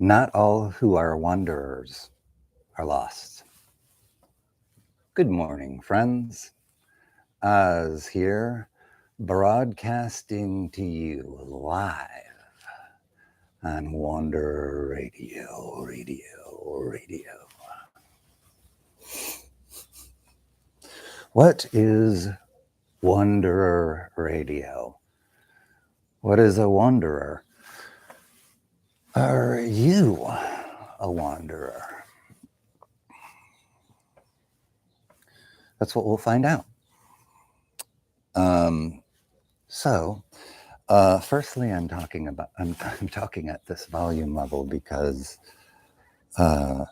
Not all who are wanderers are lost. Good morning, friends. Oz here, broadcasting to you live on Wanderer Radio. What is Wanderer Radio? What is a wanderer? Are you a wanderer? That's what we'll find out. Firstly, I'm talking at this volume level because I'm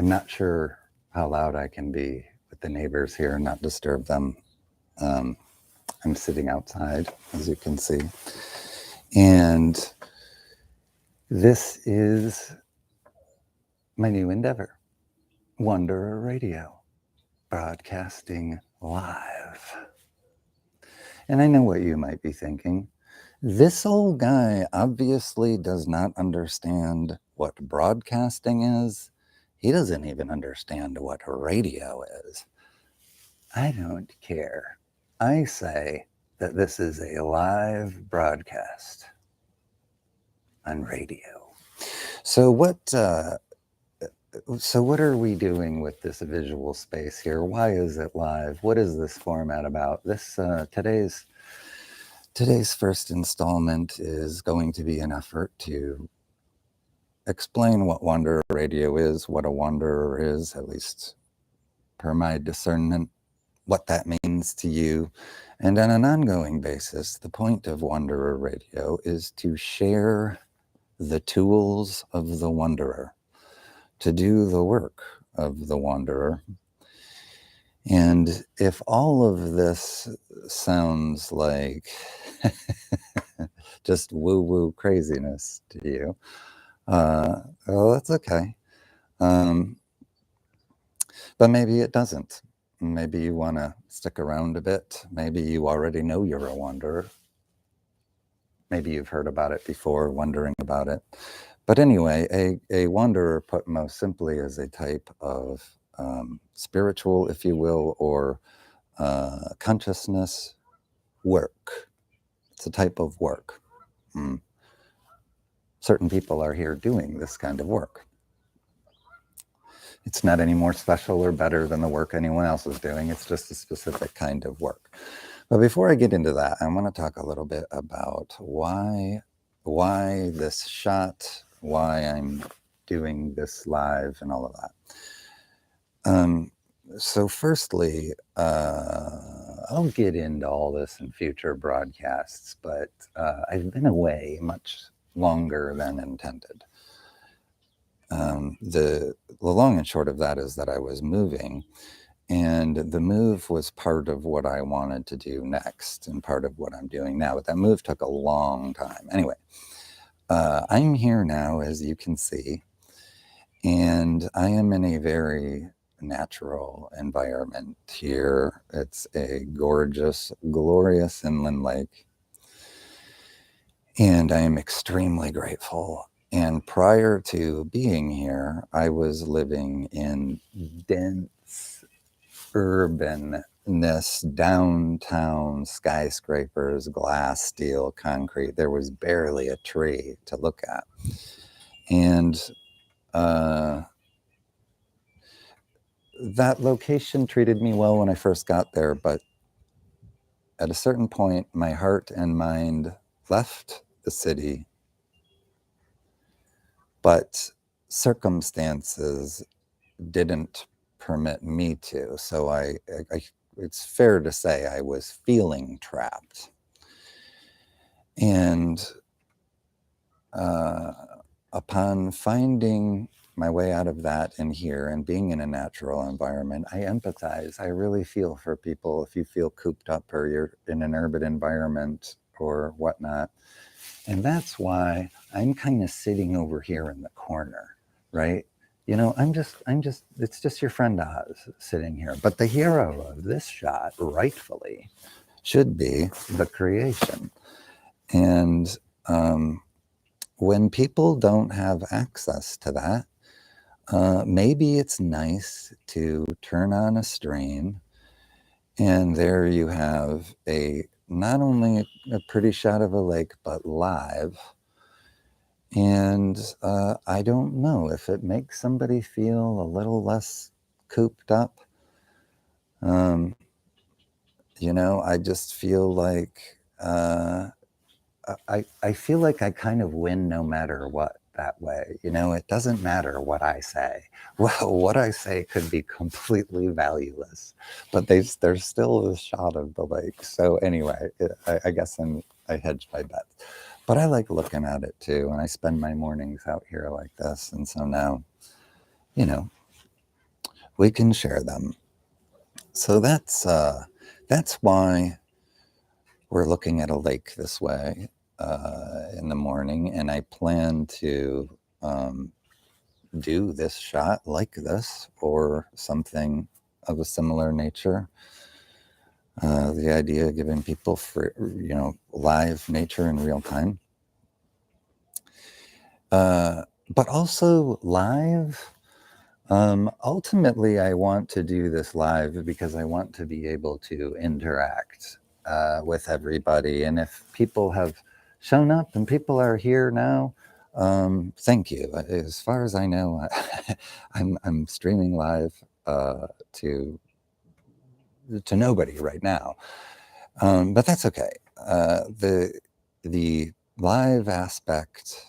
not sure how loud I can be with the neighbors here and not disturb them. I'm sitting outside, as you can see, and this is my new endeavor, Wanderer Radio, broadcasting live. And I know what you might be thinking. This old guy obviously does not understand what broadcasting is. He doesn't even understand what radio is. I don't care. I say that this is a live broadcast on radio. So what are we doing with this visual space here? Why is it live? What is this format about? This today's first installment is going to be an effort to explain what Wanderer Radio is, what a wanderer is, at least per my discernment, what that means to you. And on an ongoing basis, the point of Wanderer Radio is to share the tools of the wanderer, to do the work of the wanderer. And if all of this sounds like just woo-woo craziness to you, well, that's okay. But maybe it doesn't. Maybe you want to stick around a bit. Maybe you already know you're a wanderer. Maybe you've heard about it before, wondering about it. But anyway, a wanderer, put most simply, is a type of spiritual, if you will, or consciousness work. It's a type of work. Certain people are here doing this kind of work. It's not any more special or better than the work anyone else is doing. It's just a specific kind of work. But before I get into that, I want to talk a little bit about why this shot, why I'm doing this live and all of that. So firstly, I'll get into all this in future broadcasts, but I've been away much longer than intended. The long and short of that is that I was moving, and the move was part of what I wanted to do next and part of what I'm doing now. But that move took a long time. Anyway, I'm here now, as you can see, and I am in a very natural environment here. It's a gorgeous, glorious inland lake, and I am extremely grateful. And prior to being here, I was living in dense urbanness, downtown skyscrapers, glass, steel, concrete. There was barely a tree to look at. And that location treated me well when I first got there, but at a certain point, my heart and mind left the city, but circumstances didn't permit me to. So it's fair to say I was feeling trapped. And upon finding my way out of that and here and being in a natural environment, I empathize. I really feel for people if you feel cooped up or you're in an urban environment or whatnot. And that's why I'm kind of sitting over here in the corner, right? You know, it's just your friend Oz sitting here. But the hero of this shot, rightfully, should be the creation. And when people don't have access to that, maybe it's nice to turn on a stream, and there you have not only a pretty shot of a lake, but live. And I don't know if it makes somebody feel a little less cooped up. I just feel like I feel like I kind of win no matter what that way. It doesn't matter what I say. Well, what I say could be completely valueless, but there's still a shot of the lake. So anyway, I guess I hedge my bets. But I like looking at it too, and I spend my mornings out here like this. And so now, we can share them. So that's why we're looking at a lake this way in the morning, and I plan to do this shot like this or something of a similar nature. The idea of giving people free, live nature in real time, but also live. Ultimately, I want to do this live because I want to be able to interact with everybody. And if people have shown up and people are here now, thank you. As far as I know, I'm streaming live to nobody right now, but that's okay. The live aspect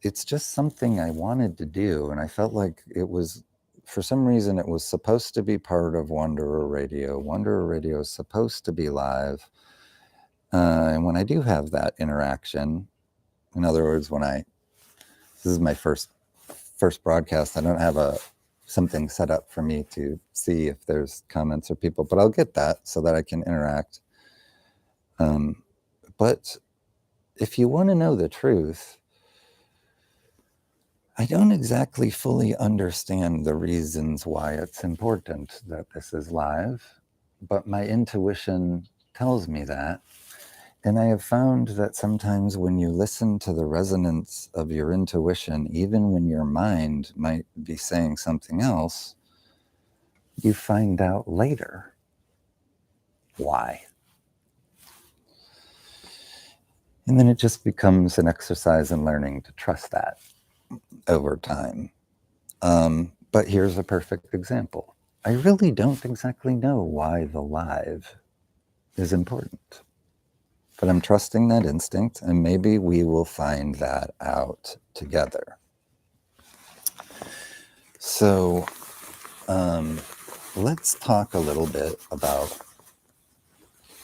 it's just something I wanted to do, and I felt like for some reason it was supposed to be part of Wanderer Radio. Wanderer Radio is supposed to be live, and when I do have that interaction, in other words, this is my first broadcast, I don't have something set up for me to see if there's comments or people, but I'll get that so that I can interact. But if you want to know the truth, I don't exactly fully understand the reasons why it's important that this is live, but my intuition tells me that. And I have found that sometimes when you listen to the resonance of your intuition, even when your mind might be saying something else, you find out later why. And then it just becomes an exercise in learning to trust that over time. But here's a perfect example. I really don't exactly know why the live is important, but I'm trusting that instinct, and maybe we will find that out together. So let's talk a little bit about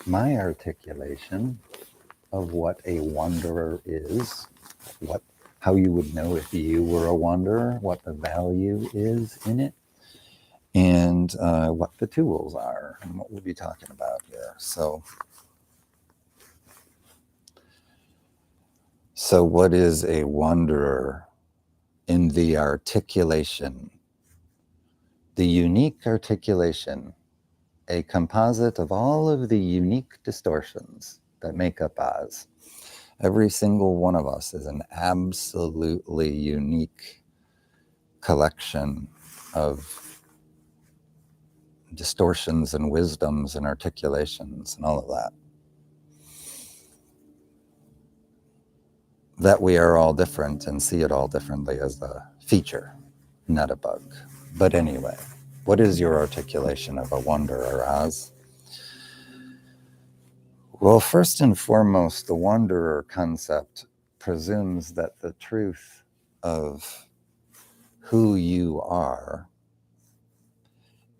my articulation of what a wanderer is, how you would know if you were a wanderer, what the value is in it, and what the tools are, and what we'll be talking about here. So what is a wanderer in the articulation? The unique articulation, a composite of all of the unique distortions that make up Oz. Every single one of us is an absolutely unique collection of distortions and wisdoms and articulations and all of that. That we are all different and see it all differently as a feature, not a bug. But anyway, what is your articulation of a wanderer, Oz? Well, first and foremost, the wanderer concept presumes that the truth of who you are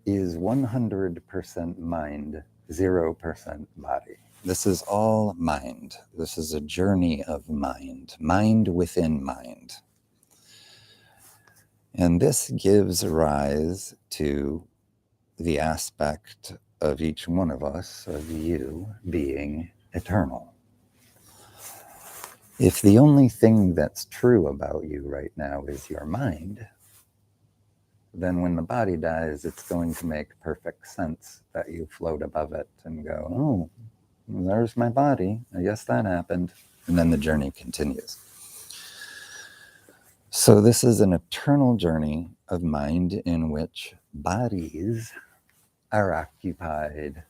is 100% mind, 0% body. This is all mind. This is a journey of mind within mind. And this gives rise to the aspect of each one of us, of you, being eternal. If the only thing that's true about you right now is your mind, then when the body dies, it's going to make perfect sense that you float above it and go, oh, there's my body. I guess that happened. And then the journey continues. So this is an eternal journey of mind in which bodies are occupied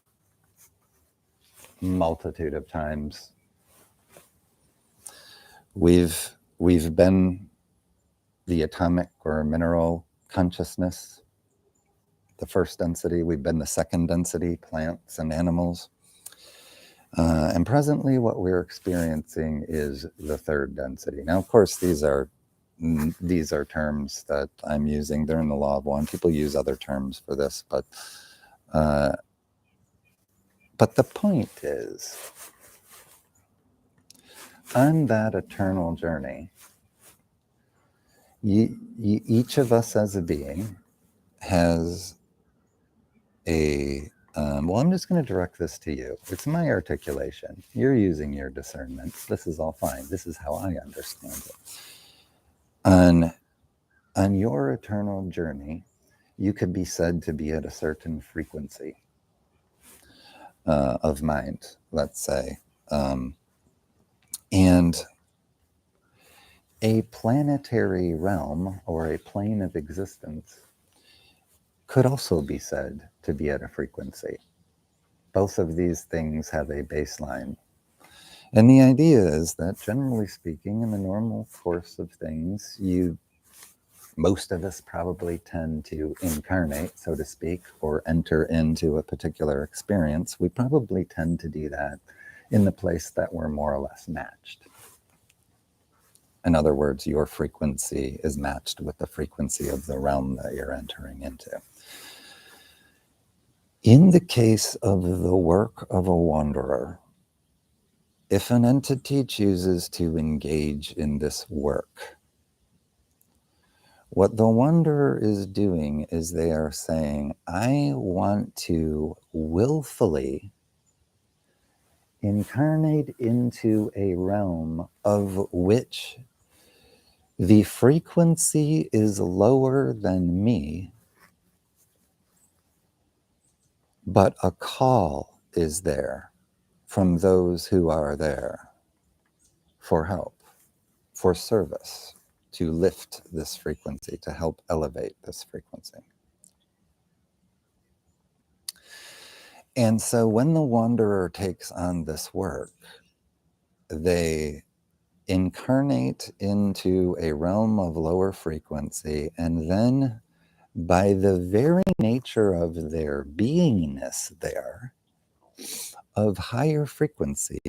multitude of times. We've been the atomic or mineral consciousness, the first density. We've been the second density, plants and animals. And presently what we're experiencing is the third density. Now, of course, these are terms that I'm using. They're in the Law of One. People use other terms for this, but the point is, on that eternal journey, each of us as a being has a well, I'm just going to direct this to you. It's my articulation. You're using your discernment. This is all fine. This is how I understand it. On your eternal journey, you could be said to be at a certain frequency of mind, let's say. And a planetary realm or a plane of existence could also be said to be at a frequency. Both of these things have a baseline. And the idea is that, generally speaking, in the normal course of things, most of us probably tend to incarnate, so to speak, or enter into a particular experience. We probably tend to do that in the place that we're more or less matched. In other words, your frequency is matched with the frequency of the realm that you're entering into. In the case of the work of a wanderer, if an entity chooses to engage in this work, what the wanderer is doing is they are saying, I want to willfully incarnate into a realm of which the frequency is lower than me, but a call is there from those who are there for help, for service, to lift this frequency, to help elevate this frequency. And so when the wanderer takes on this work, they incarnate into a realm of lower frequency, and then by the very nature of their beingness there, of higher frequency,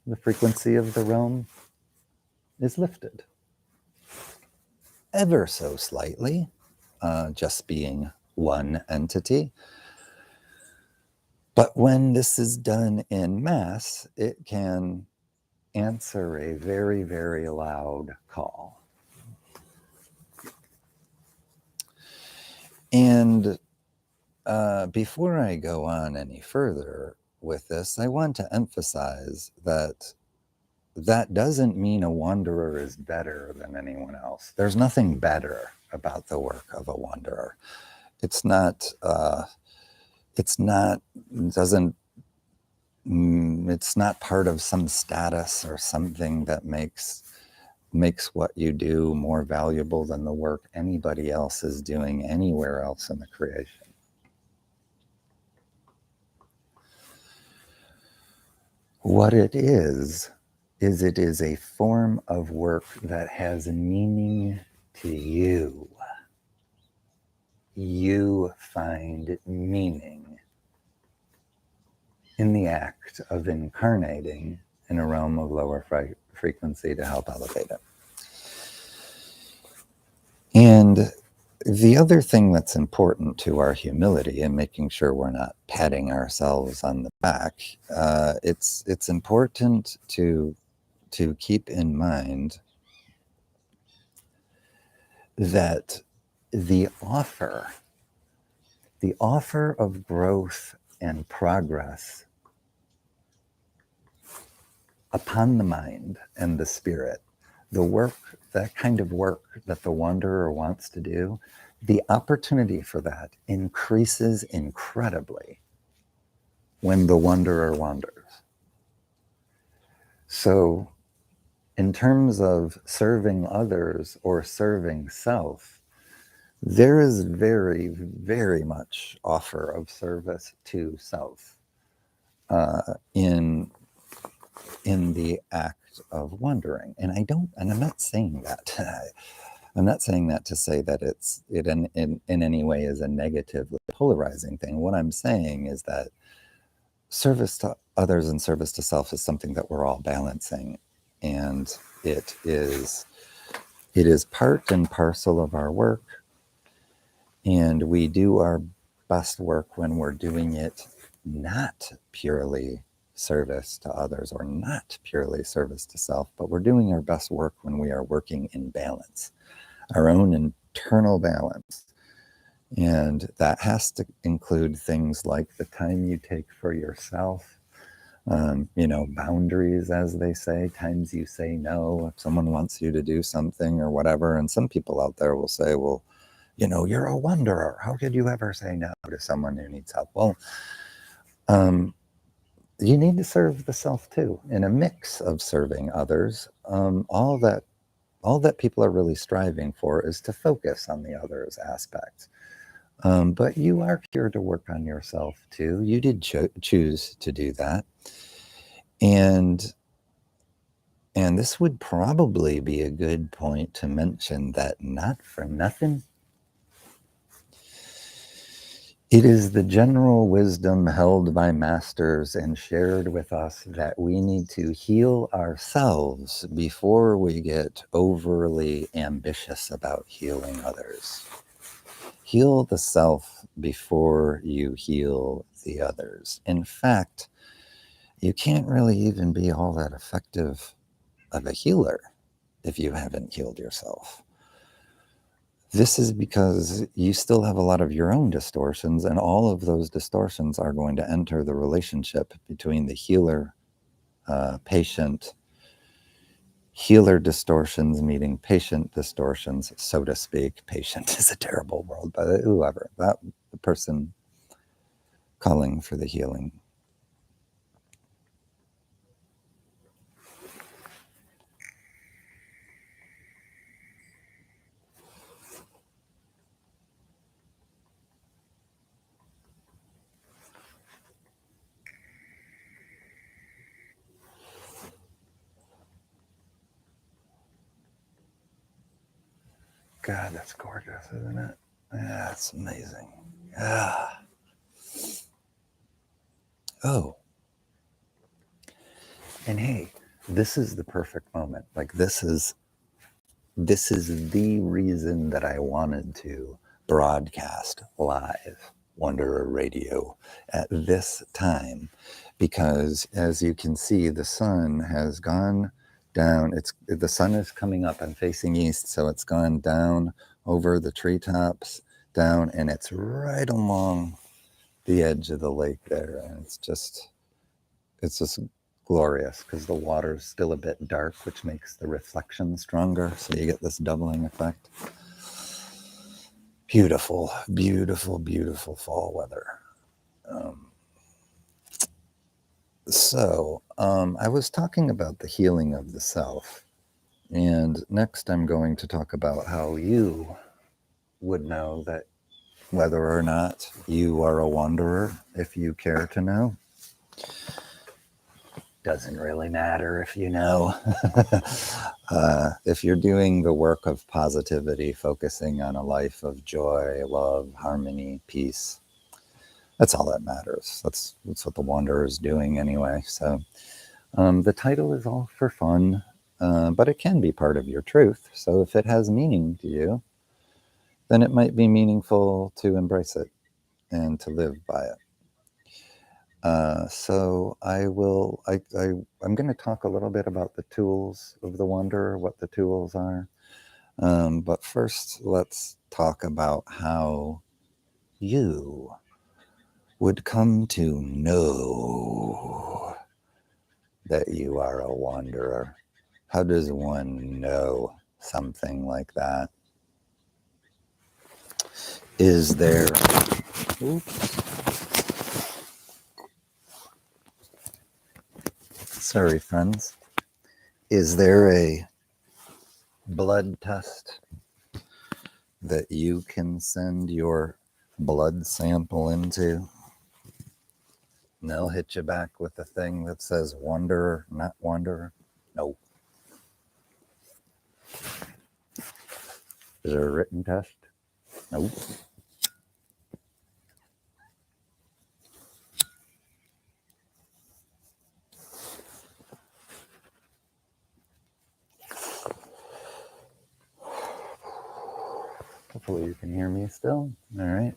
the frequency of the realm is lifted. Ever so slightly, just being one entity. But when this is done in mass, it can answer a very, very loud call. And before I go on any further with this, I want to emphasize that that doesn't mean a wanderer is better than anyone else. There's nothing better about the work of a wanderer. It's not part of some status or something that makes what you do more valuable than the work anybody else is doing anywhere else in the creation. What it is it is a form of work that has meaning to you. You find meaning in the act of incarnating in a realm of lower frequency to help elevate it. And the other thing that's important to our humility and making sure we're not patting ourselves on the back, it's important to keep in mind that the offer of growth and progress upon the mind and the spirit, the work, that kind of work that the wanderer wants to do, the opportunity for that increases incredibly when the wanderer wanders. So, in terms of serving others or serving self, there is very, very much offer of service to self in the act of wandering. And I'm not saying that. I'm not saying that to say that it in any way is a negatively polarizing thing. What I'm saying is that service to others and service to self is something that we're all balancing, and it is part and parcel of our work, and we do our best work when we're doing it not purely service to others or not purely service to self, but we're doing our best work when we are working in balance, our own internal balance. And that has to include things like the time you take for yourself, boundaries, as they say, times you say no if someone wants you to do something or whatever. And some people out there will say, well, you're a wanderer. How could you ever say no to someone who needs help? Well, you need to serve the self too, in a mix of serving others. All that people are really striving for is to focus on the others aspect. But you are here to work on yourself too. You did choose to do that. And this would probably be a good point to mention that not for nothing, it is the general wisdom held by masters and shared with us that we need to heal ourselves before we get overly ambitious about healing others. Heal the self before you heal the others. In fact, you can't really even be all that effective of a healer if you haven't healed yourself. This is because you still have a lot of your own distortions, and all of those distortions are going to enter the relationship between the healer, patient, healer distortions meeting patient distortions, so to speak. Patient is a terrible word, but whoever, the person calling for the healing. God, that's gorgeous, isn't it? That's amazing. Ah. Oh. And hey, this is the perfect moment. Like this is the reason that I wanted to broadcast live Wanderer Radio at this time, because as you can see, the sun has gone down. The sun is coming up and facing east, so it's gone down over the treetops, down, and it's right along the edge of the lake there, and it's just glorious because the water is still a bit dark, which makes the reflection stronger, so you get this doubling effect. Beautiful, beautiful, beautiful fall weather. I was talking about the healing of the self, and next I'm going to talk about how you would know that whether or not you are a wanderer, if you care to know. Doesn't really matter if you know. If you're doing the work of positivity, focusing on a life of joy, love, harmony, peace, that's all that matters. That's what the Wanderer is doing anyway. So the title is all for fun, but it can be part of your truth. So if it has meaning to you, then it might be meaningful to embrace it and to live by it. So I'm going to talk a little bit about the tools of the Wanderer, what the tools are. But first, let's talk about how you would come to know that you are a wanderer. How does one know something like that? Is there... Oops. Sorry, friends. Is there a blood test that you can send your blood sample into? And they'll hit you back with a thing that says wanderer, not wanderer. No. Is there a written test? Nope. Hopefully you can hear me still. All right.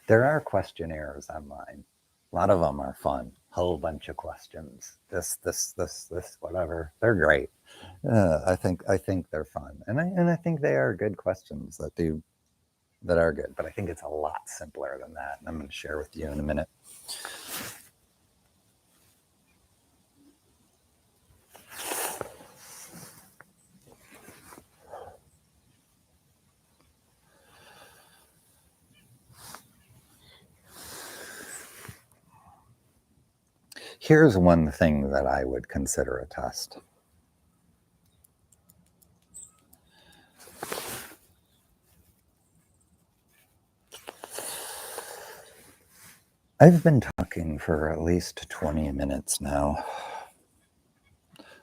There are questionnaires online. A lot of them are fun. Whole bunch of questions. This, whatever. They're great. I think they're fun, and I think they are good questions that are good. But I think it's a lot simpler than that, and I'm going to share with you in a minute. Here's one thing that I would consider a test. I've been talking for at least 20 minutes now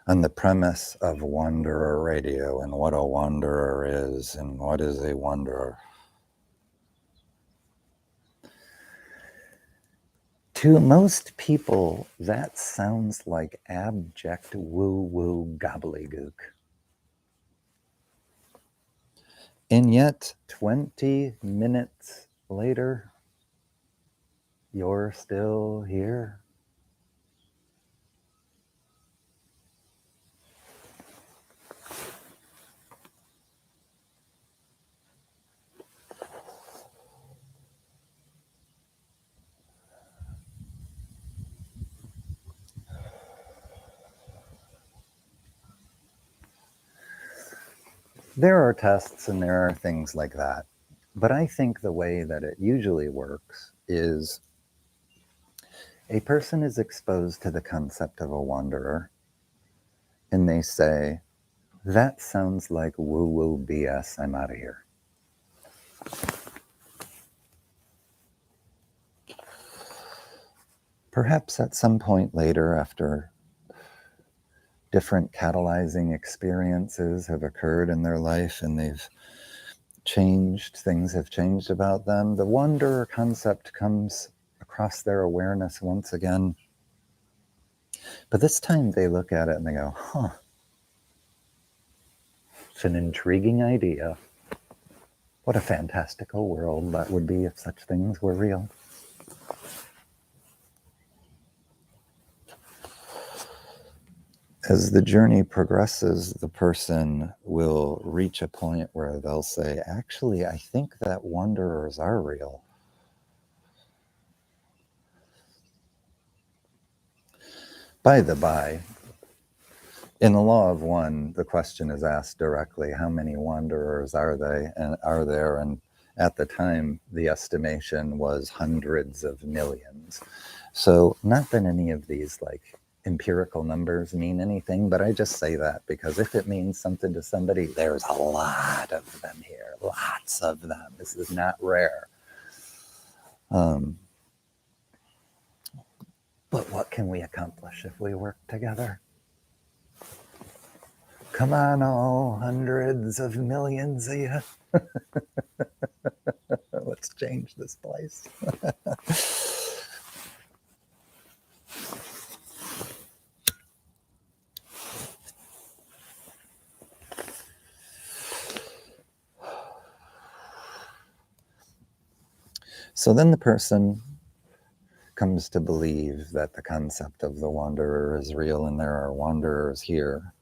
on the premise of Wanderer Radio and what a wanderer is and what is a wanderer. To most people, that sounds like abject woo-woo gobbledygook. And yet, 20 minutes later, you're still here. There are tests and there are things like that. But I think the way that it usually works is a person is exposed to the concept of a wanderer and they say, that sounds like woo-woo BS, I'm out of here. Perhaps at some point later, after different catalyzing experiences have occurred in their life and they've changed, things have changed about them, the wanderer concept comes across their awareness once again. But this time they look at it and they go, huh, it's an intriguing idea. What a fantastical world that would be if such things were real. As the journey progresses, the person will reach a point where they'll say, actually, I think that wanderers are real. By the by, in the law of one, the question is asked directly, how many wanderers are there? And at the time, the estimation was hundreds of millions. So not that any of these empirical numbers mean anything, but I just say that because if it means something to somebody, there's a lot of them here, lots of them. This is not rare. But what can we accomplish if we work together? Come on, all hundreds of millions of you. Let's change this place. So then the person comes to believe that the concept of the wanderer is real and there are wanderers here.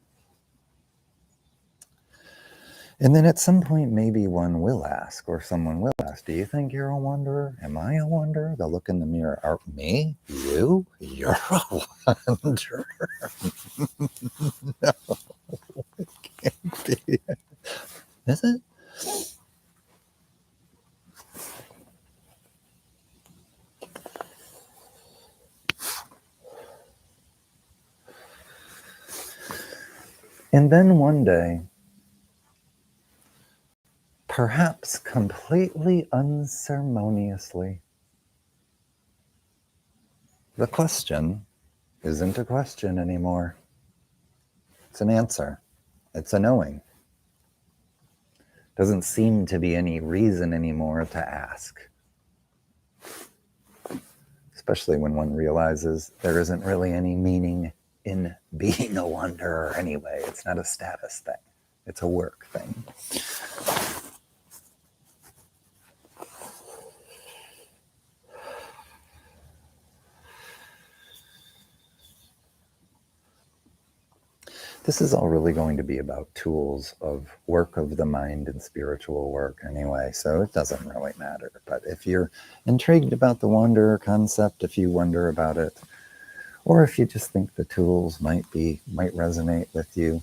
And then at some point, maybe one will ask, or someone will ask, do you think you're a wanderer? Am I a wanderer? They'll look in the mirror. Me? You? You're a wanderer. No, it can't be. Is it? And then one day, perhaps completely unceremoniously, the question isn't a question anymore. It's an answer. It's a knowing. Doesn't seem to be any reason anymore to ask. Especially when one realizes there isn't really any meaning in being a wanderer anyway. It's not a status thing. It's a work thing. This is all really going to be about tools of work of the mind and spiritual work anyway, so it doesn't really matter. But if you're intrigued about the wanderer concept, if you wonder about it, or if you just think the tools might resonate with you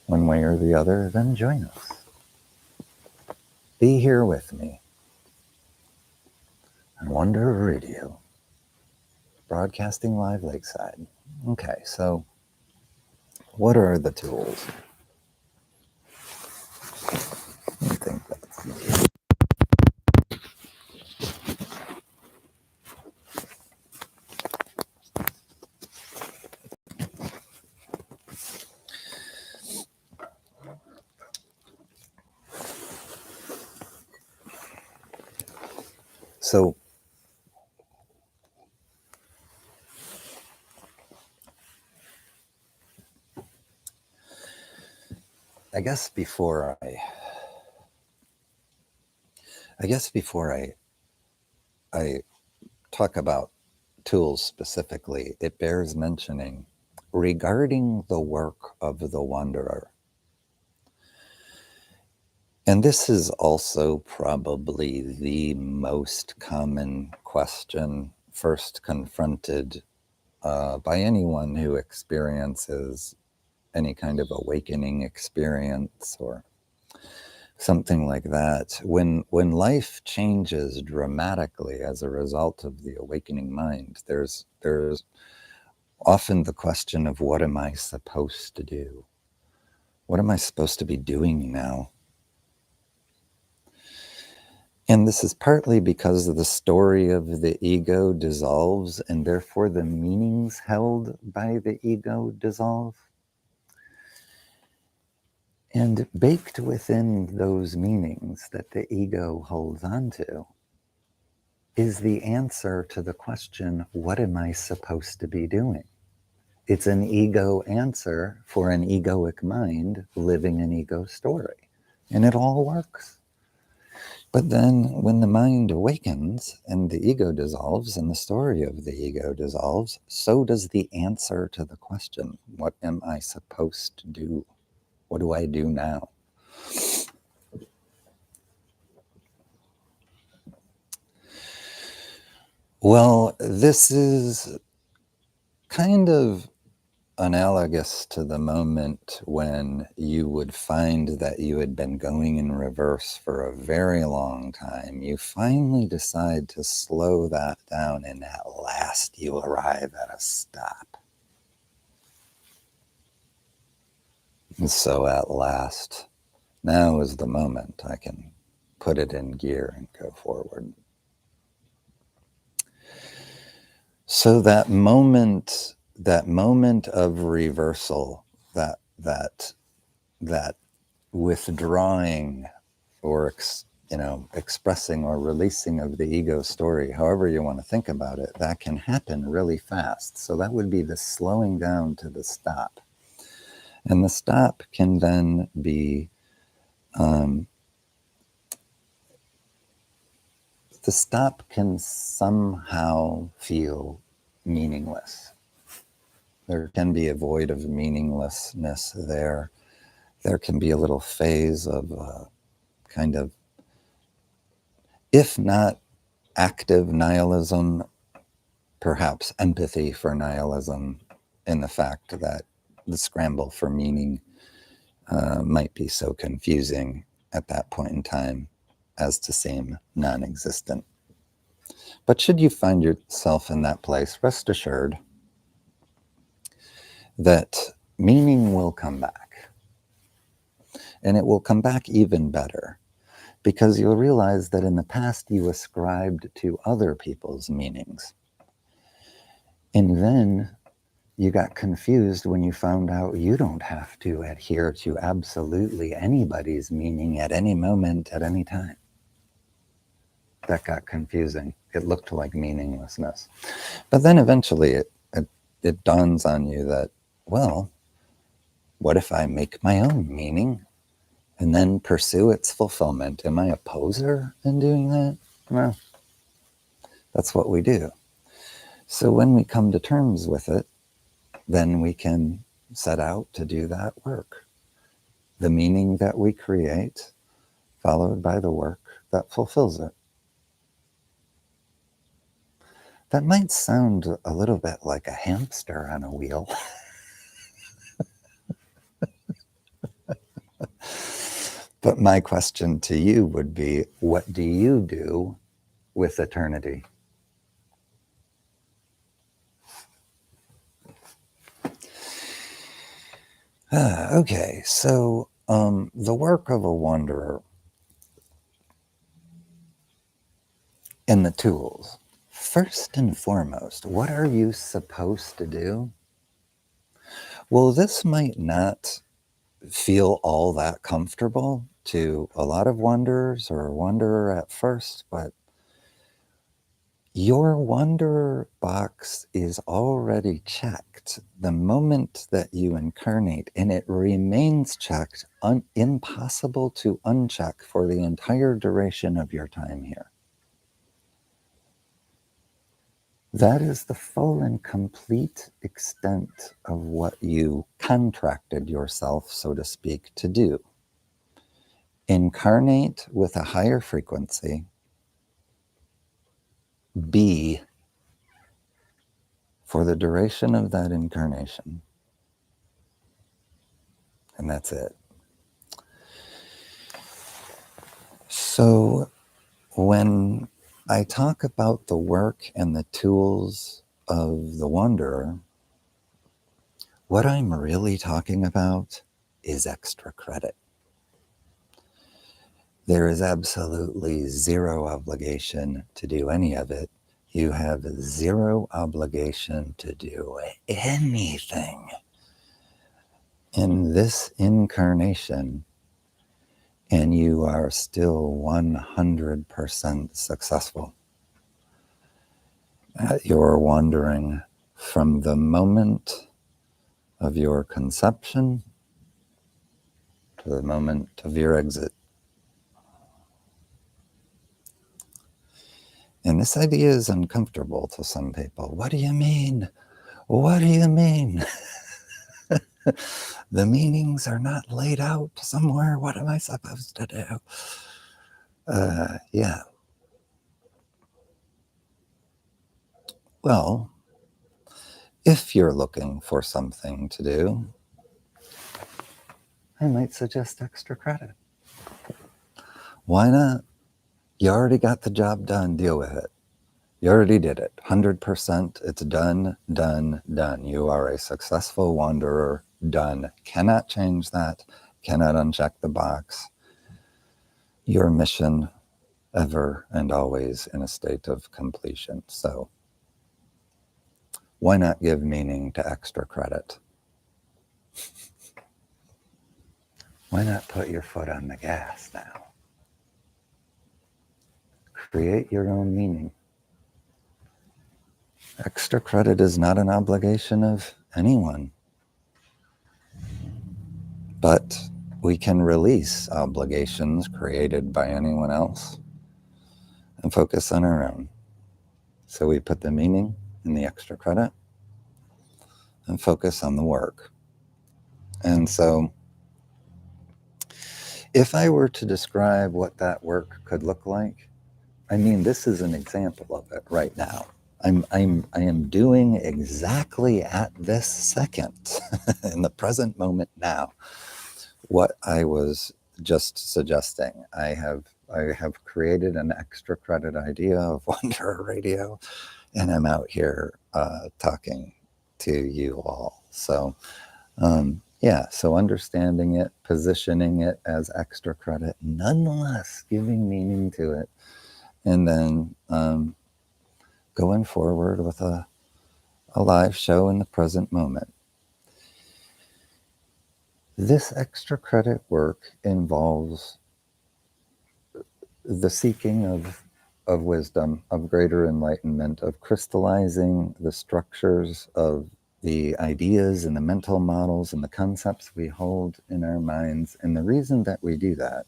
one way or the other, then join us. Be here with me on Wanderer Radio, broadcasting live lakeside. Okay, so what are the tools? I think that's easy. So I guess before I talk about tools specifically, it bears mentioning regarding the work of the wanderer. And this is also probably the most common question first confronted by anyone who experiences any kind of awakening experience or something like that. When life changes dramatically as a result of the awakening mind, there's often the question of, what am I supposed to do? What am I supposed to be doing now? And this is partly because the story of the ego dissolves, and therefore the meanings held by the ego dissolve. And baked within those meanings that the ego holds on to is the answer to the question, what am I supposed to be doing? It's an ego answer for an egoic mind living an ego story. And it all works. But then when the mind awakens and the ego dissolves and the story of the ego dissolves, so does the answer to the question, what am I supposed to do? What do I do now? Well, this is kind of analogous to the moment when you would find that you had been going in reverse for a very long time. You finally decide to slow that down, and at last you arrive at a stop. And so at last, now is the moment I can put it in gear and go forward. So that moment of reversal, that withdrawing or expressing or releasing of the ego story, however you want to think about it, that can happen really fast. So that would be the slowing down to the stop. And the stop can then be the stop can somehow feel meaningless. There can be a void of meaninglessness there. There can be a little phase of kind of, if not active nihilism, perhaps empathy for nihilism, in the fact that the scramble for meaning might be so confusing at that point in time as to seem non-existent. But should you find yourself in that place, rest assured that meaning will come back. And it will come back even better, because you'll realize that in the past you ascribed to other people's meanings. And then you got confused when you found out you don't have to adhere to absolutely anybody's meaning at any moment, at any time. That got confusing. It looked like meaninglessness. But then eventually it dawns on you that, well, what if I make my own meaning and then pursue its fulfillment? Am I a poser in doing that? Well, that's what we do. So when we come to terms with it, then we can set out to do that work. The meaning that we create, followed by the work that fulfills it. That might sound a little bit like a hamster on a wheel. But my question to you would be, what do you do with eternity? Okay, so the work of a wanderer and the tools. First and foremost, what are you supposed to do? Well, this might not feel all that comfortable to a lot of wanderers or a wanderer at first, but your wanderer box is already checked the moment that you incarnate, and it remains checked, impossible to uncheck for the entire duration of your time here. That is the full and complete extent of what you contracted yourself, so to speak, to do. Incarnate with a higher frequency, be for the duration of that incarnation. And that's it. So when I talk about the work and the tools of the wanderer, what I'm really talking about is extra credit. There is absolutely zero obligation to do any of it. You have zero obligation to do anything in this incarnation, and you are still 100% successful at your wandering from the moment of your conception to the moment of your exit. And this idea is uncomfortable to some people. What do you mean? What do you mean? The meanings are not laid out somewhere. What am I supposed to do? Yeah. Well, if you're looking for something to do, I might suggest extra credit. Why not? You already got the job done. Deal with it. You already did it. 100%. It's done, done, done. You are a successful wanderer. Done. Cannot change that. Cannot uncheck the box. Your mission ever and always in a state of completion. So why not give meaning to extra credit? Why not put your foot on the gas now? Create your own meaning. Extra credit is not an obligation of anyone. But we can release obligations created by anyone else and focus on our own. So we put the meaning in the extra credit and focus on the work. And so if I were to describe what that work could look like, I mean, this is an example of it right now. I am doing exactly at this second, in the present moment now, what I was just suggesting. I have created an extra credit idea of Wanderer Radio, and I'm out here talking to you all. So Yeah, so understanding it, positioning it as extra credit, nonetheless giving meaning to it, and then going forward with a live show in the present moment. This extra credit work involves the seeking of wisdom, of greater enlightenment, of crystallizing the structures of the ideas and the mental models and the concepts we hold in our minds. And the reason that we do that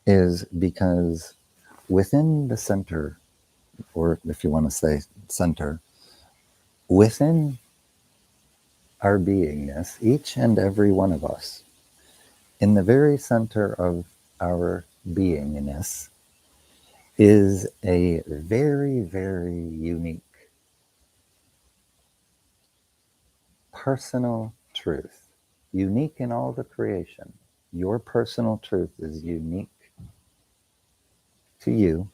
is because within the center, or if you want to say center, within our beingness, each and every one of us, in the very center of our beingness, is a very, very unique personal truth, unique in all the creation. Your personal truth is unique to you,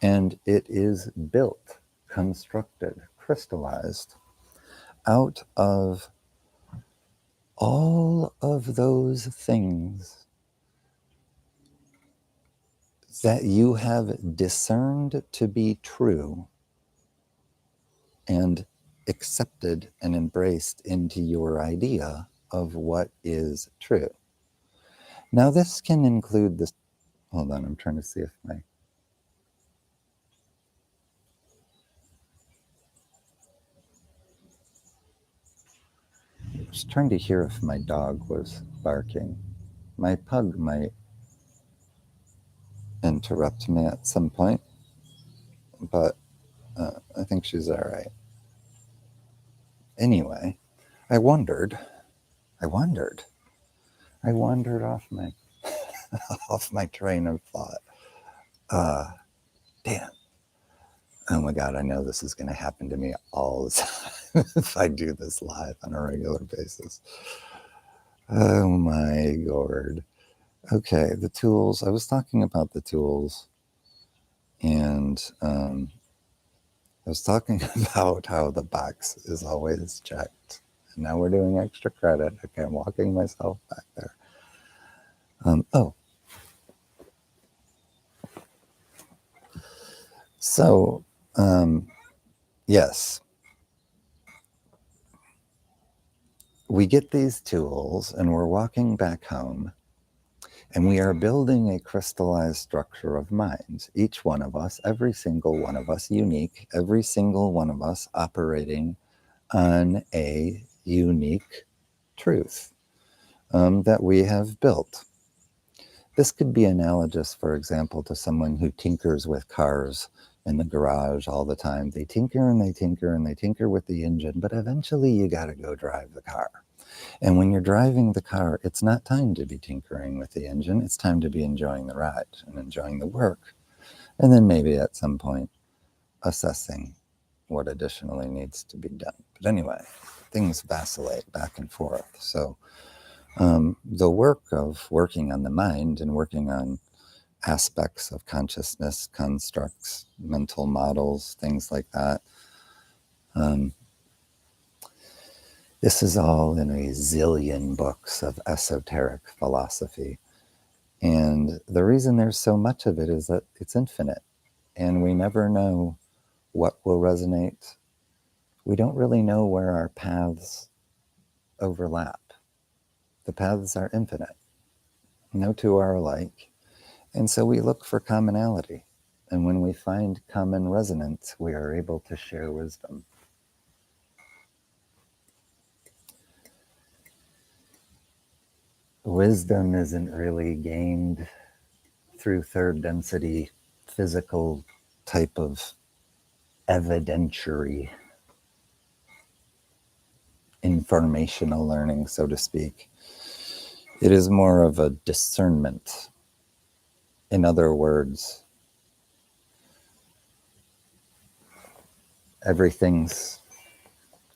and it is built, constructed, crystallized out of all of those things that you have discerned to be true and accepted and embraced into your idea of what is true. Now, this can include this. Hold on, I'm trying to see if my. I was trying to hear if my dog was barking. My pug might interrupt me at some point, but I think she's all right. Anyway, I wandered off my off my train of thought. Damn. Oh my God, I know this is going to happen to me all the time if I do this live on a regular basis. Oh my God. Okay, the tools. I was talking about the tools, and I was talking about how the box is always checked. And now we're doing extra credit. Okay, I'm walking myself back there. So, yes, we get these tools and we're walking back home and we are building a crystallized structure of minds. Each one of us, every single one of us, unique, every single one of us operating on a unique truth that we have built. This could be analogous, for example, to someone who tinkers with cars in the garage all the time. They tinker and they tinker and they tinker with the engine, but eventually you got to go drive the car. And when you're driving the car, it's not time to be tinkering with the engine. It's time to be enjoying the ride and enjoying the work. And then maybe at some point assessing what additionally needs to be done. But anyway, things vacillate back and forth. So the work of working on the mind and working on aspects of consciousness, constructs, mental models, things like that. This is all in a zillion books of esoteric philosophy. And the reason there's so much of it is that it's infinite and we never know what will resonate. We don't really know where our paths overlap. The paths are infinite. No two are alike. And so we look for commonality. And when we find common resonance, we are able to share wisdom. Wisdom isn't really gained through third density, physical type of evidentiary informational learning, so to speak. It is more of a discernment. In other words, everything's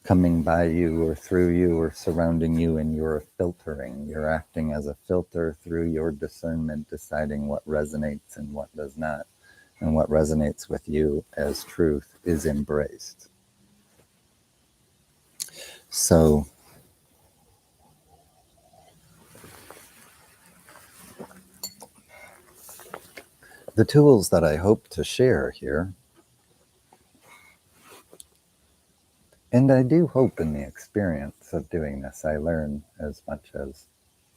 coming by you or through you or surrounding you, and you're filtering. You're acting as a filter through your discernment, deciding what resonates and what does not. And what resonates with you as truth is embraced. So the tools that I hope to share here, and I do hope in the experience of doing this, I learn as much as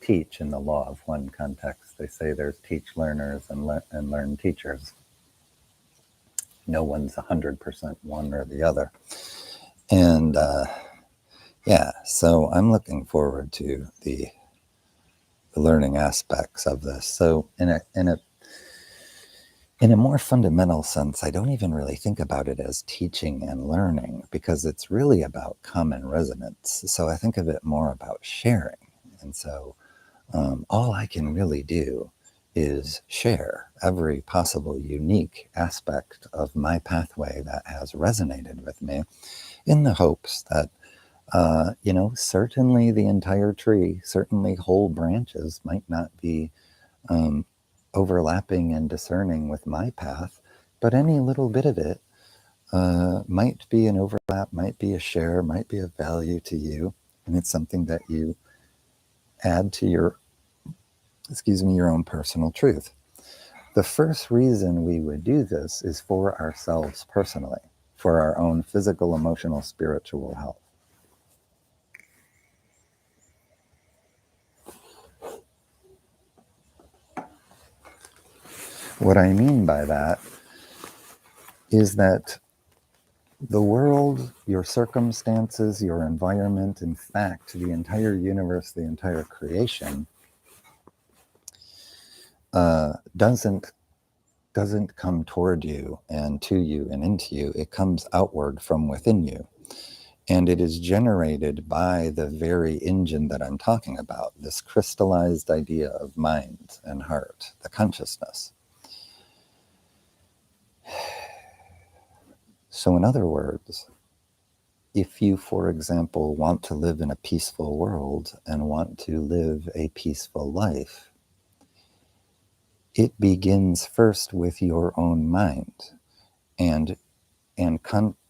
teach. In the law of one context, they say there's teach learners and learn teachers. No one's 100% one or the other. And yeah, so I'm looking forward to the learning aspects of this. So in a more fundamental sense, I don't even really think about it as teaching and learning, because it's really about common resonance. So I think of it more about sharing. And so all I can really do is share every possible unique aspect of my pathway that has resonated with me, in the hopes that, certainly the entire tree, certainly whole branches might not be overlapping and discerning with my path, but any little bit of it might be an overlap, might be a share, might be of value to you, and it's something that you add to your own personal truth. The first reason we would do this is for ourselves personally, for our own physical, emotional, spiritual health. What I mean by that is that the world, your circumstances, your environment, in fact, the entire universe, the entire creation, doesn't come toward you and to you and into you. It comes outward from within you. And it is generated by the very engine that I'm talking about, this crystallized idea of mind and heart, the consciousness. So in other words, if you, for example, want to live in a peaceful world and want to live a peaceful life, it begins first with your own mind, and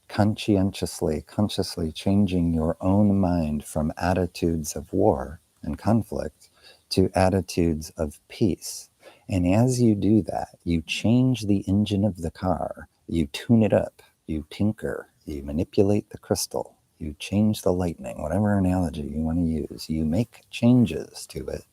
consciously changing your own mind from attitudes of war and conflict to attitudes of peace. And as you do that, you change the engine of the car, you tune it up, you tinker, you manipulate the crystal, you change the lightning, whatever analogy you want to use, you make changes to it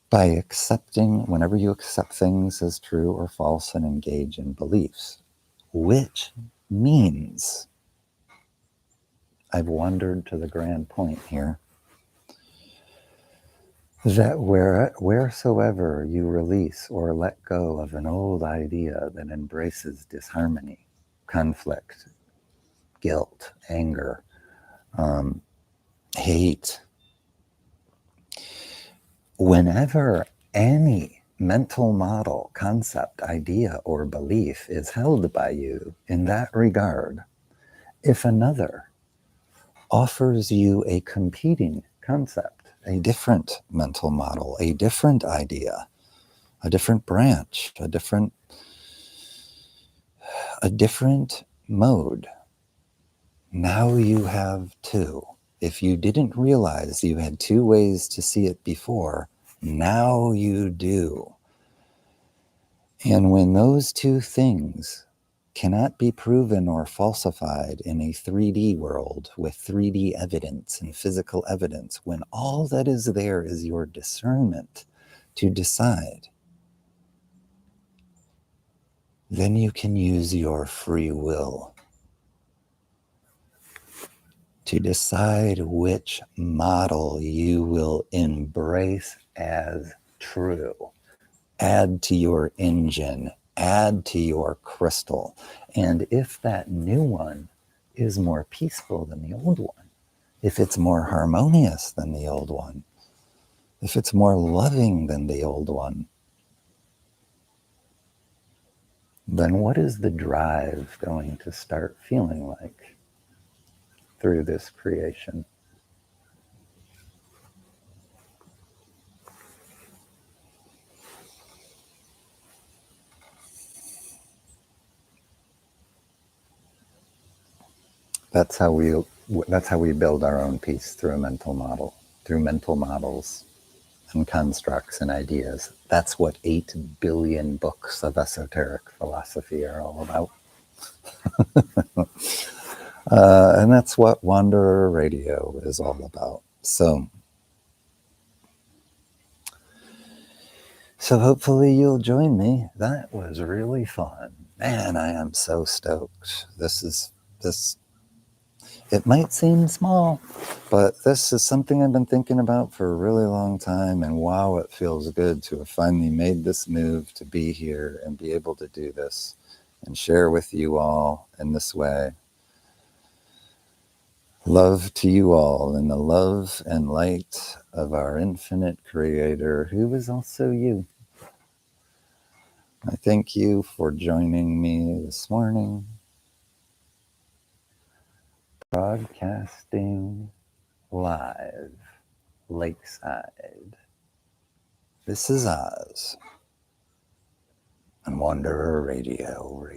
by accepting, whenever you accept things as true or false and engage in beliefs, which means, I've wandered to the grand point here, that wheresoever you release or let go of an old idea that embraces disharmony, conflict, guilt, anger, hate, whenever any mental model, concept, idea, or belief is held by you in that regard, if another offers you a competing concept, a different mental model, a different idea, a different branch, a different mode, now you have two. If you didn't realize you had two ways to see it before, now you do. And when those two things cannot be proven or falsified in a 3D world with 3D evidence and physical evidence, when all that is there is your discernment to decide, then you can use your free will to decide which model you will embrace as true. Add to your engine, add to your crystal. And if that new one is more peaceful than the old one, if it's more harmonious than the old one, if it's more loving than the old one, then what is the drive going to start feeling like through this creation? That's how we build our own peace, through a mental model, through mental models and constructs and ideas. That's what 8 billion books of esoteric philosophy are all about. And that's what Wanderer Radio is all about. So hopefully you'll join me. That was really fun. Man, I am so stoked. This, it might seem small, but this is something I've been thinking about for a really long time. And wow, it feels good to have finally made this move to be here and be able to do this and share with you all in this way. Love to you all in the love and light of our infinite creator, who is also you. I thank you for joining me this morning, broadcasting live, lakeside. This is Oz on Wanderer Radio.